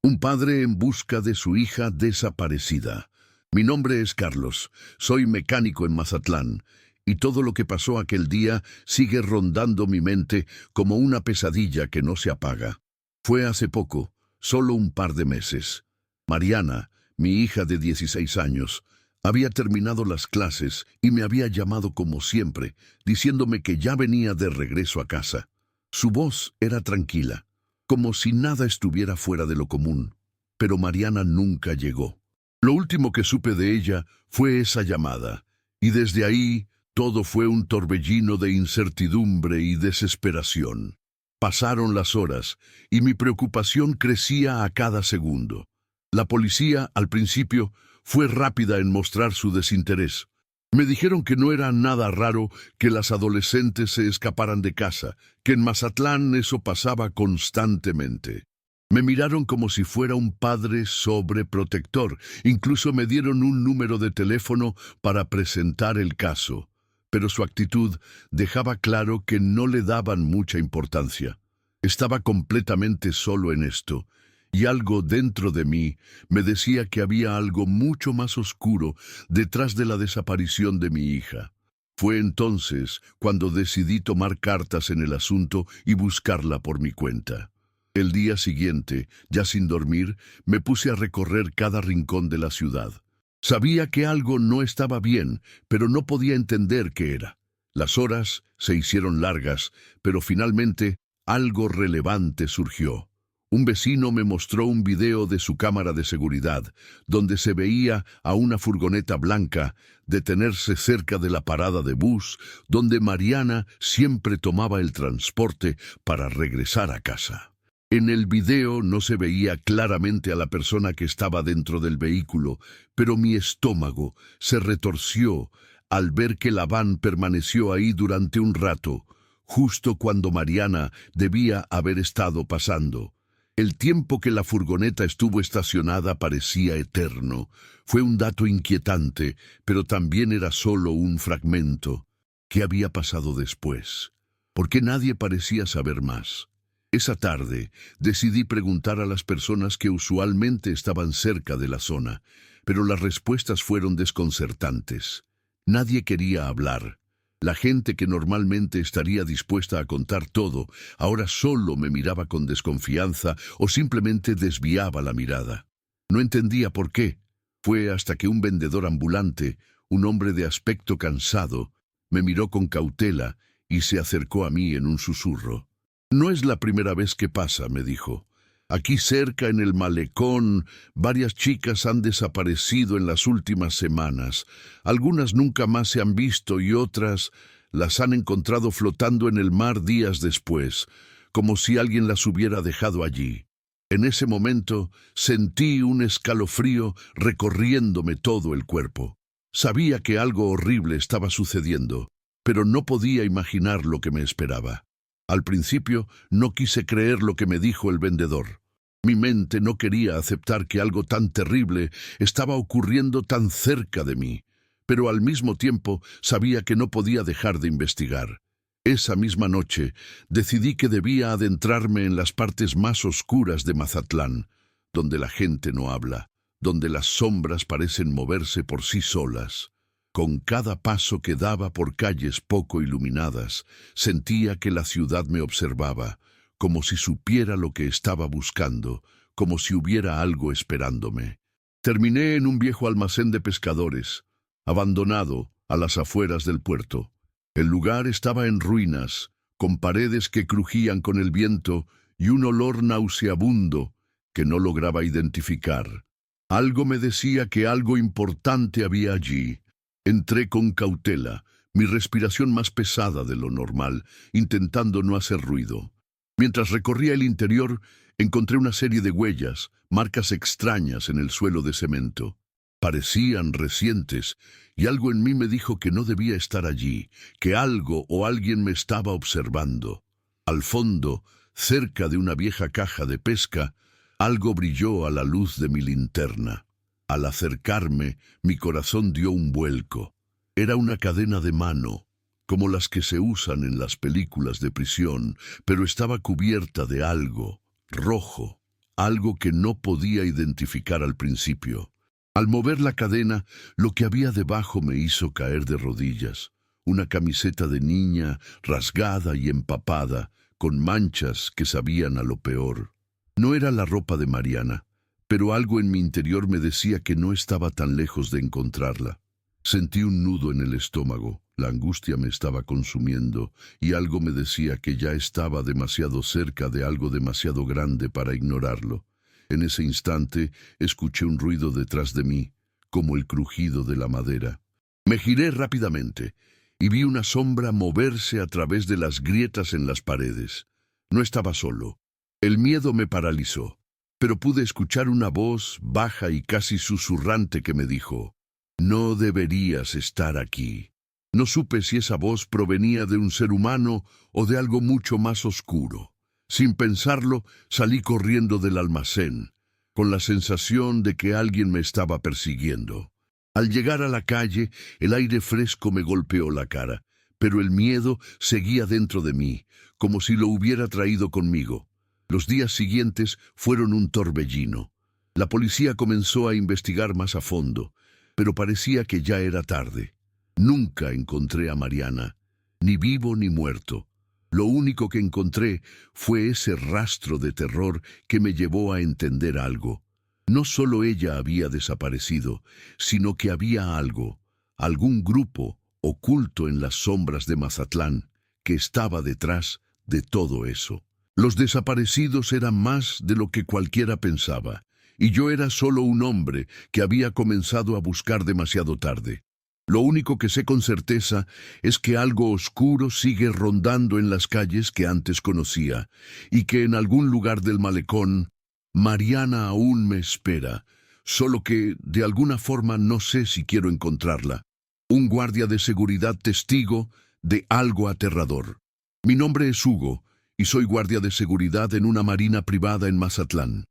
Un padre en busca de su hija desaparecida. Mi nombre es Carlos, soy mecánico en Mazatlán, y todo lo que pasó aquel día sigue rondando mi mente como una pesadilla que no se apaga. Fue hace poco, solo un par de meses. Mariana, mi hija de 16 años, había terminado las clases y me había llamado como siempre, diciéndome que ya venía de regreso a casa. Su voz era tranquila, como si nada estuviera fuera de lo común, pero Mariana nunca llegó. Lo último que supe de ella fue esa llamada, y desde ahí todo fue un torbellino de incertidumbre y desesperación. Pasaron las horas, y mi preocupación crecía a cada segundo. La policía, al principio, fue rápida en mostrar su desinterés. Me dijeron que no era nada raro que las adolescentes se escaparan de casa, que en Mazatlán eso pasaba constantemente. Me miraron como si fuera un padre sobreprotector. Incluso me dieron un número de teléfono para presentar el caso. Pero su actitud dejaba claro que no le daban mucha importancia. Estaba completamente solo en esto, y algo dentro de mí me decía que había algo mucho más oscuro detrás de la desaparición de mi hija. Fue entonces cuando decidí tomar cartas en el asunto y buscarla por mi cuenta. El día siguiente, ya sin dormir, me puse a recorrer cada rincón de la ciudad. Sabía que algo no estaba bien, pero no podía entender qué era. Las horas se hicieron largas, pero finalmente algo relevante surgió. Un vecino me mostró un video de su cámara de seguridad, donde se veía a una furgoneta blanca detenerse cerca de la parada de bus, donde Mariana siempre tomaba el transporte para regresar a casa. En el video no se veía claramente a la persona que estaba dentro del vehículo, pero mi estómago se retorció al ver que la van permaneció ahí durante un rato, justo cuando Mariana debía haber estado pasando. El tiempo que la furgoneta estuvo estacionada parecía eterno. Fue un dato inquietante, pero también era solo un fragmento. ¿Qué había pasado después? ¿Por qué nadie parecía saber más? Esa tarde decidí preguntar a las personas que usualmente estaban cerca de la zona, pero las respuestas fueron desconcertantes. Nadie quería hablar. La gente que normalmente estaría dispuesta a contar todo, ahora solo me miraba con desconfianza o simplemente desviaba la mirada. No entendía por qué. Fue hasta que un vendedor ambulante, un hombre de aspecto cansado, me miró con cautela y se acercó a mí en un susurro. «No es la primera vez que pasa», me dijo. «Aquí cerca en el malecón, varias chicas han desaparecido en las últimas semanas. Algunas nunca más se han visto y otras las han encontrado flotando en el mar días después, como si alguien las hubiera dejado allí». En ese momento sentí un escalofrío recorriéndome todo el cuerpo. Sabía que algo horrible estaba sucediendo, pero no podía imaginar lo que me esperaba. Al principio no quise creer lo que me dijo el vendedor. Mi mente no quería aceptar que algo tan terrible estaba ocurriendo tan cerca de mí, pero al mismo tiempo sabía que no podía dejar de investigar. Esa misma noche decidí que debía adentrarme en las partes más oscuras de Mazatlán, donde la gente no habla, donde las sombras parecen moverse por sí solas. Con cada paso que daba por calles poco iluminadas, sentía que la ciudad me observaba, como si supiera lo que estaba buscando, como si hubiera algo esperándome. Terminé en un viejo almacén de pescadores, abandonado a las afueras del puerto. El lugar estaba en ruinas, con paredes que crujían con el viento y un olor nauseabundo que no lograba identificar. Algo me decía que algo importante había allí. Entré con cautela, mi respiración más pesada de lo normal, intentando no hacer ruido. Mientras recorría el interior, encontré una serie de huellas, marcas extrañas en el suelo de cemento. Parecían recientes, y algo en mí me dijo que no debía estar allí, que algo o alguien me estaba observando. Al fondo, cerca de una vieja caja de pesca, algo brilló a la luz de mi linterna. Al acercarme, mi corazón dio un vuelco. Era una cadena de mano, como las que se usan en las películas de prisión, pero estaba cubierta de algo rojo, algo que no podía identificar al principio. Al mover la cadena, lo que había debajo me hizo caer de rodillas. Una camiseta de niña, rasgada y empapada, con manchas que sabían a lo peor. No era la ropa de Mariana, pero algo en mi interior me decía que no estaba tan lejos de encontrarla. Sentí un nudo en el estómago, la angustia me estaba consumiendo y algo me decía que ya estaba demasiado cerca de algo demasiado grande para ignorarlo. En ese instante escuché un ruido detrás de mí, como el crujido de la madera. Me giré rápidamente y vi una sombra moverse a través de las grietas en las paredes. No estaba solo. El miedo me paralizó, pero pude escuchar una voz baja y casi susurrante que me dijo: «No deberías estar aquí». No supe si esa voz provenía de un ser humano o de algo mucho más oscuro. Sin pensarlo, salí corriendo del almacén, con la sensación de que alguien me estaba persiguiendo. Al llegar a la calle, el aire fresco me golpeó la cara, pero el miedo seguía dentro de mí, como si lo hubiera traído conmigo. Los días siguientes fueron un torbellino. La policía comenzó a investigar más a fondo, pero parecía que ya era tarde. Nunca encontré a Mariana, ni vivo ni muerto. Lo único que encontré fue ese rastro de terror que me llevó a entender algo. No solo ella había desaparecido, sino que había algo, algún grupo oculto en las sombras de Mazatlán, que estaba detrás de todo eso. Los desaparecidos eran más de lo que cualquiera pensaba, y yo era solo un hombre que había comenzado a buscar demasiado tarde. Lo único que sé con certeza es que algo oscuro sigue rondando en las calles que antes conocía, y que en algún lugar del malecón, Mariana aún me espera, solo que de alguna forma no sé si quiero encontrarla. Un guardia de seguridad testigo de algo aterrador. Mi nombre es Hugo, y soy guardia de seguridad en una marina privada en Mazatlán.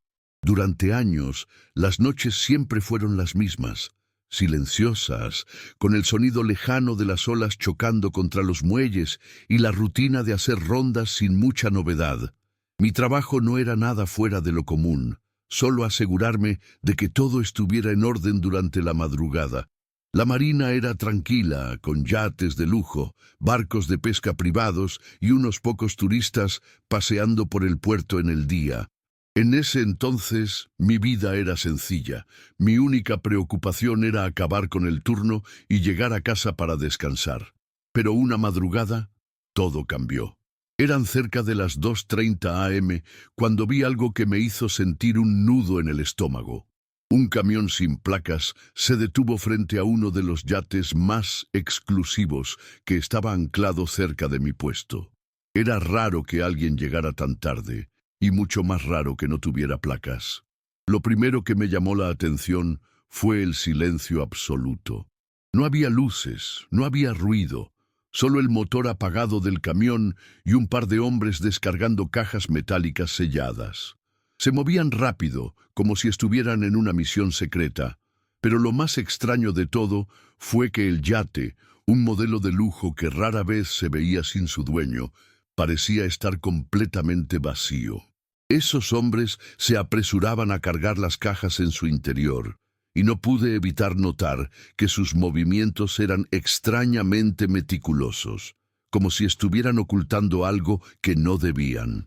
Durante años, las noches siempre fueron las mismas, silenciosas, con el sonido lejano de las olas chocando contra los muelles y la rutina de hacer rondas sin mucha novedad. Mi trabajo no era nada fuera de lo común, solo asegurarme de que todo estuviera en orden durante la madrugada. La marina era tranquila, con yates de lujo, barcos de pesca privados y unos pocos turistas paseando por el puerto en el día. En ese entonces, mi vida era sencilla. Mi única preocupación era acabar con el turno y llegar a casa para descansar. Pero una madrugada, todo cambió. Eran cerca de las 2:30 a.m. cuando vi algo que me hizo sentir un nudo en el estómago. Un camión sin placas se detuvo frente a uno de los yates más exclusivos que estaba anclado cerca de mi puesto. Era raro que alguien llegara tan tarde, y mucho más raro que no tuviera placas. Lo primero que me llamó la atención fue el silencio absoluto. No había luces, no había ruido, solo el motor apagado del camión y un par de hombres descargando cajas metálicas selladas. Se movían rápido, como si estuvieran en una misión secreta, pero lo más extraño de todo fue que el yate, un modelo de lujo que rara vez se veía sin su dueño, parecía estar completamente vacío. Esos hombres se apresuraban a cargar las cajas en su interior, y no pude evitar notar que sus movimientos eran extrañamente meticulosos, como si estuvieran ocultando algo que no debían.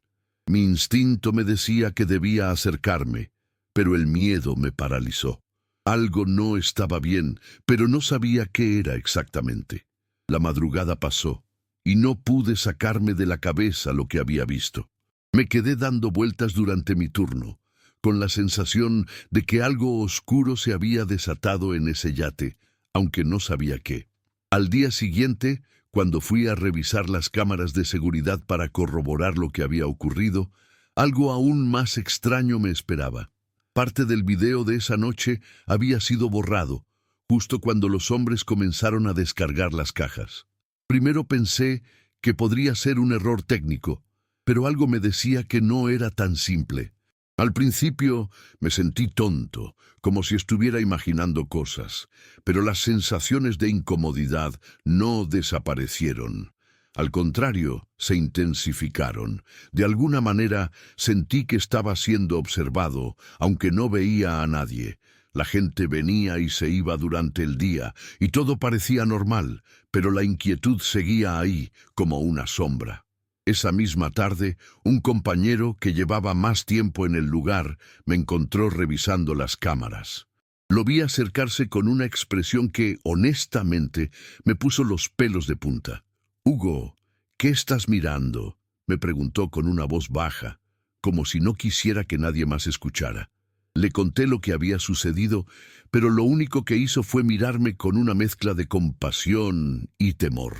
Mi instinto me decía que debía acercarme, pero el miedo me paralizó. Algo no estaba bien, pero no sabía qué era exactamente. La madrugada pasó, y no pude sacarme de la cabeza lo que había visto. Me quedé dando vueltas durante mi turno, con la sensación de que algo oscuro se había desatado en ese yate, aunque no sabía qué. Al día siguiente, cuando fui a revisar las cámaras de seguridad para corroborar lo que había ocurrido, algo aún más extraño me esperaba. Parte del video de esa noche había sido borrado, justo cuando los hombres comenzaron a descargar las cajas. Primero pensé que podría ser un error técnico, pero algo me decía que no era tan simple. Al principio me sentí tonto, como si estuviera imaginando cosas, pero las sensaciones de incomodidad no desaparecieron. Al contrario, se intensificaron. De alguna manera sentí que estaba siendo observado, aunque no veía a nadie. La gente venía y se iba durante el día, y todo parecía normal, pero la inquietud seguía ahí, como una sombra. Esa misma tarde, un compañero que llevaba más tiempo en el lugar me encontró revisando las cámaras. Lo vi acercarse con una expresión que, honestamente, me puso los pelos de punta. «Hugo, ¿qué estás mirando?», me preguntó con una voz baja, como si no quisiera que nadie más escuchara. Le conté lo que había sucedido, pero lo único que hizo fue mirarme con una mezcla de compasión y temor.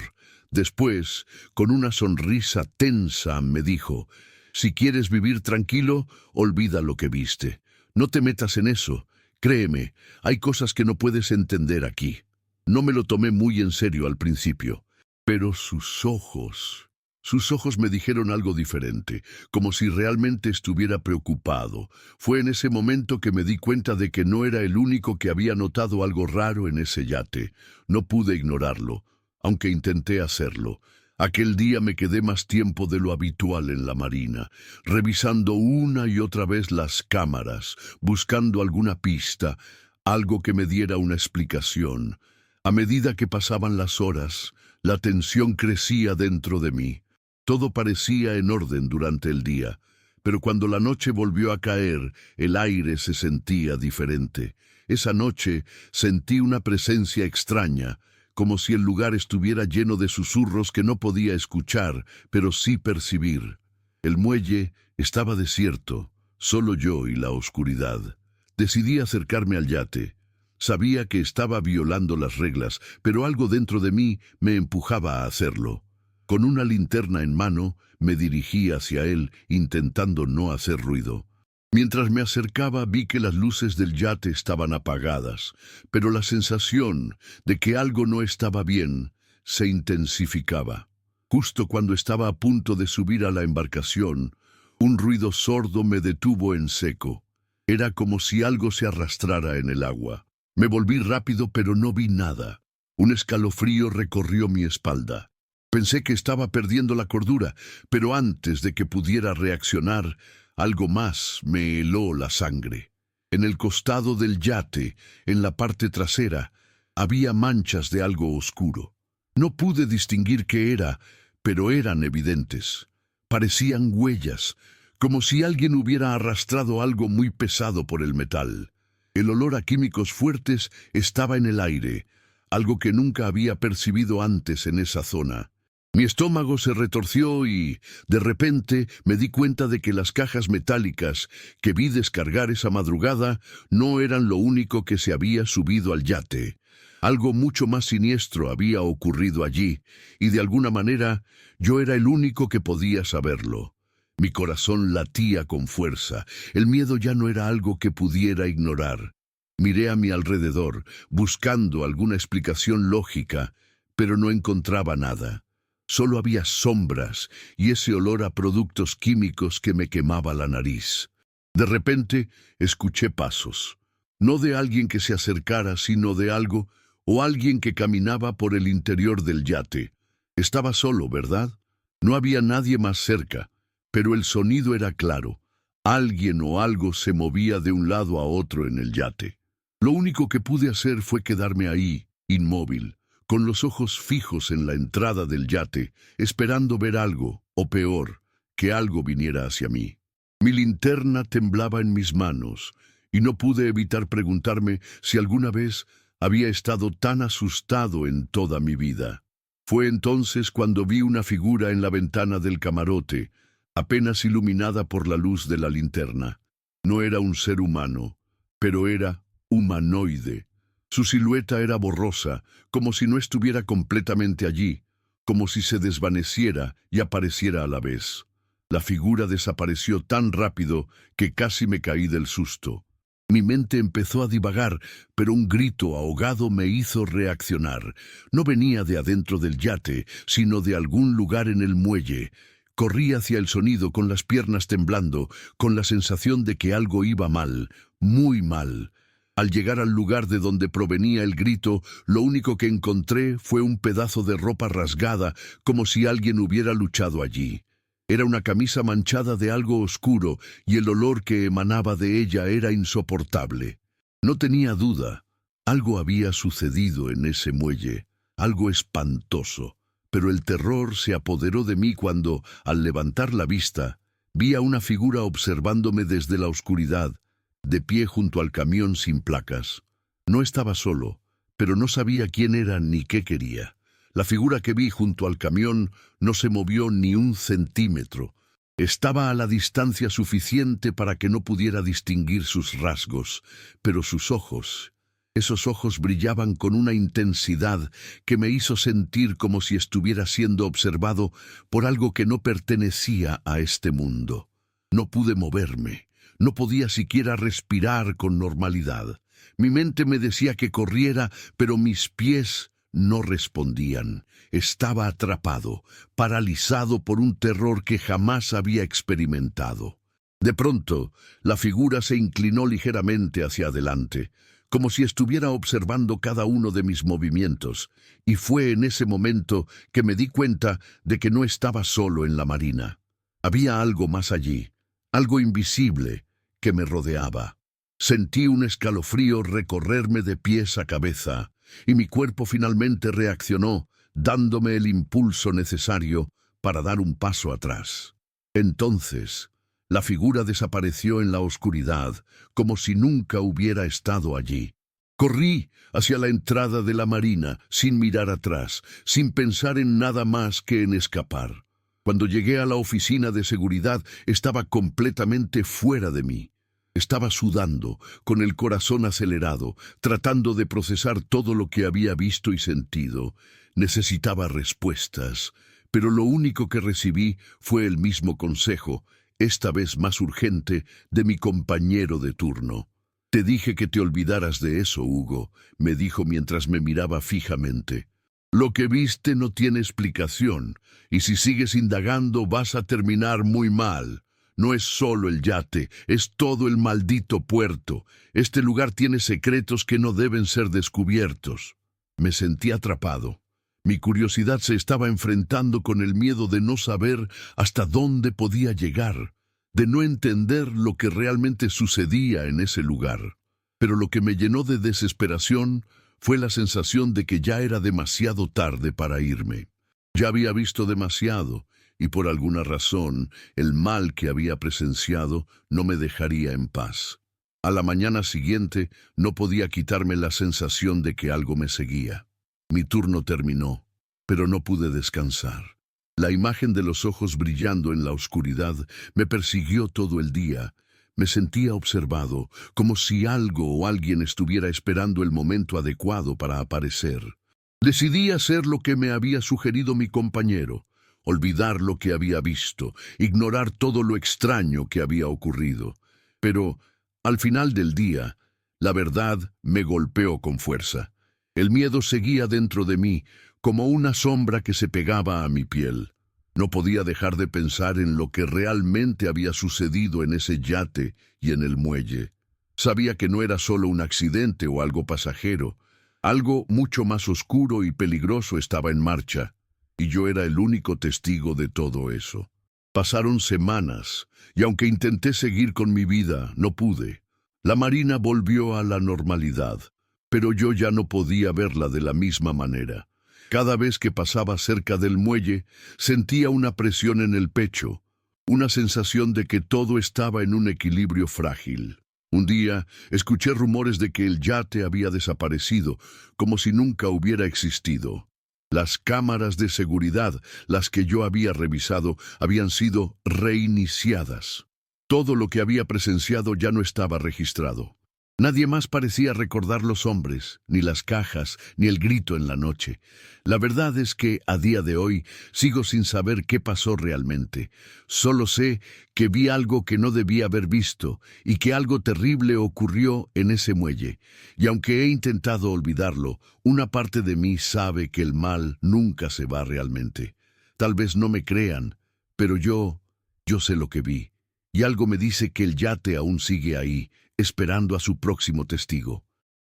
Después, con una sonrisa tensa, me dijo: «Si quieres vivir tranquilo, olvida lo que viste. No te metas en eso. Créeme, hay cosas que no puedes entender aquí». No me lo tomé muy en serio al principio, pero sus ojos me dijeron algo diferente, como si realmente estuviera preocupado. Fue en ese momento que me di cuenta de que no era el único que había notado algo raro en ese yate. No pude ignorarlo, aunque intenté hacerlo. Aquel día me quedé más tiempo de lo habitual en la marina, revisando una y otra vez las cámaras, buscando alguna pista, algo que me diera una explicación. A medida que pasaban las horas, la tensión crecía dentro de mí. Todo parecía en orden durante el día, pero cuando la noche volvió a caer, el aire se sentía diferente. Esa noche sentí una presencia extraña, como si el lugar estuviera lleno de susurros que no podía escuchar, pero sí percibir. El muelle estaba desierto, solo yo y la oscuridad. Decidí acercarme al yate. Sabía que estaba violando las reglas, pero algo dentro de mí me empujaba a hacerlo. Con una linterna en mano, me dirigí hacia él, intentando no hacer ruido. Mientras me acercaba, vi que las luces del yate estaban apagadas, pero la sensación de que algo no estaba bien se intensificaba. Justo cuando estaba a punto de subir a la embarcación, un ruido sordo me detuvo en seco. Era como si algo se arrastrara en el agua. Me volví rápido, pero no vi nada. Un escalofrío recorrió mi espalda. Pensé que estaba perdiendo la cordura, pero antes de que pudiera reaccionar, algo más me heló la sangre. En el costado del yate, en la parte trasera, había manchas de algo oscuro. No pude distinguir qué era, pero eran evidentes. Parecían huellas, como si alguien hubiera arrastrado algo muy pesado por el metal. El olor a químicos fuertes estaba en el aire, algo que nunca había percibido antes en esa zona. Mi estómago se retorció y, de repente, me di cuenta de que las cajas metálicas que vi descargar esa madrugada no eran lo único que se había subido al yate. Algo mucho más siniestro había ocurrido allí, y de alguna manera yo era el único que podía saberlo. Mi corazón latía con fuerza. El miedo ya no era algo que pudiera ignorar. Miré a mi alrededor, buscando alguna explicación lógica, pero no encontraba nada. Solo había sombras y ese olor a productos químicos que me quemaba la nariz. De repente, escuché pasos. No de alguien que se acercara, sino de algo o alguien que caminaba por el interior del yate. Estaba solo, ¿verdad? No había nadie más cerca, pero el sonido era claro. Alguien o algo se movía de un lado a otro en el yate. Lo único que pude hacer fue quedarme ahí, inmóvil, con los ojos fijos en la entrada del yate, esperando ver algo, o peor, que algo viniera hacia mí. Mi linterna temblaba en mis manos, y no pude evitar preguntarme si alguna vez había estado tan asustado en toda mi vida. Fue entonces cuando vi una figura en la ventana del camarote, apenas iluminada por la luz de la linterna. No era un ser humano, pero era humanoide. Su silueta era borrosa, como si no estuviera completamente allí, como si se desvaneciera y apareciera a la vez. La figura desapareció tan rápido que casi me caí del susto. Mi mente empezó a divagar, pero un grito ahogado me hizo reaccionar. No venía de adentro del yate, sino de algún lugar en el muelle. Corrí hacia el sonido con las piernas temblando, con la sensación de que algo iba mal, muy mal. Al llegar al lugar de donde provenía el grito, lo único que encontré fue un pedazo de ropa rasgada, como si alguien hubiera luchado allí. Era una camisa manchada de algo oscuro y el olor que emanaba de ella era insoportable. No tenía duda. Algo había sucedido en ese muelle, algo espantoso, pero el terror se apoderó de mí cuando, al levantar la vista, vi a una figura observándome desde la oscuridad, de pie junto al camión sin placas. No estaba solo, pero no sabía quién era ni qué quería. La figura que vi junto al camión no se movió ni un centímetro. Estaba a la distancia suficiente para que no pudiera distinguir sus rasgos, pero sus ojos, esos ojos brillaban con una intensidad que me hizo sentir como si estuviera siendo observado por algo que no pertenecía a este mundo. No pude moverme, no podía siquiera respirar con normalidad. Mi mente me decía que corriera, pero mis pies no respondían. Estaba atrapado, paralizado por un terror que jamás había experimentado. De pronto, la figura se inclinó ligeramente hacia adelante, como si estuviera observando cada uno de mis movimientos, y fue en ese momento que me di cuenta de que no estaba solo en la marina. Había algo más allí, algo invisible que me rodeaba. Sentí un escalofrío recorrerme de pies a cabeza, y mi cuerpo finalmente reaccionó, dándome el impulso necesario para dar un paso atrás. Entonces, la figura desapareció en la oscuridad, como si nunca hubiera estado allí. Corrí hacia la entrada de la marina, sin mirar atrás, sin pensar en nada más que en escapar. Cuando llegué a la oficina de seguridad, estaba completamente fuera de mí. Estaba sudando, con el corazón acelerado, tratando de procesar todo lo que había visto y sentido. Necesitaba respuestas, pero lo único que recibí fue el mismo consejo, esta vez más urgente, de mi compañero de turno. «Te dije que te olvidaras de eso, Hugo», me dijo mientras me miraba fijamente. «Lo que viste no tiene explicación, y si sigues indagando vas a terminar muy mal. No es solo el yate, es todo el maldito puerto. Este lugar tiene secretos que no deben ser descubiertos». Me sentí atrapado. Mi curiosidad se estaba enfrentando con el miedo de no saber hasta dónde podía llegar, de no entender lo que realmente sucedía en ese lugar. Pero lo que me llenó de desesperación fue la sensación de que ya era demasiado tarde para irme. Ya había visto demasiado, y por alguna razón, el mal que había presenciado no me dejaría en paz. A la mañana siguiente no podía quitarme la sensación de que algo me seguía. Mi turno terminó, pero no pude descansar. La imagen de los ojos brillando en la oscuridad me persiguió todo el día. Me sentía observado, como si algo o alguien estuviera esperando el momento adecuado para aparecer. Decidí hacer lo que me había sugerido mi compañero, olvidar lo que había visto, ignorar todo lo extraño que había ocurrido. Pero, al final del día, la verdad me golpeó con fuerza. El miedo seguía dentro de mí, como una sombra que se pegaba a mi piel. No podía dejar de pensar en lo que realmente había sucedido en ese yate y en el muelle. Sabía que no era solo un accidente o algo pasajero. Algo mucho más oscuro y peligroso estaba en marcha, y yo era el único testigo de todo eso. Pasaron semanas, y aunque intenté seguir con mi vida, no pude. La marina volvió a la normalidad, pero yo ya no podía verla de la misma manera. Cada vez que pasaba cerca del muelle, sentía una presión en el pecho, una sensación de que todo estaba en un equilibrio frágil. Un día, escuché rumores de que el yate había desaparecido, como si nunca hubiera existido. Las cámaras de seguridad, las que yo había revisado, habían sido reiniciadas. Todo lo que había presenciado ya no estaba registrado. Nadie más parecía recordar los hombres, ni las cajas, ni el grito en la noche. La verdad es que, a día de hoy, sigo sin saber qué pasó realmente. Solo sé que vi algo que no debía haber visto, y que algo terrible ocurrió en ese muelle. Y aunque he intentado olvidarlo, una parte de mí sabe que el mal nunca se va realmente. Tal vez no me crean, pero yo sé lo que vi. Y algo me dice que el yate aún sigue ahí, esperando a su próximo testigo.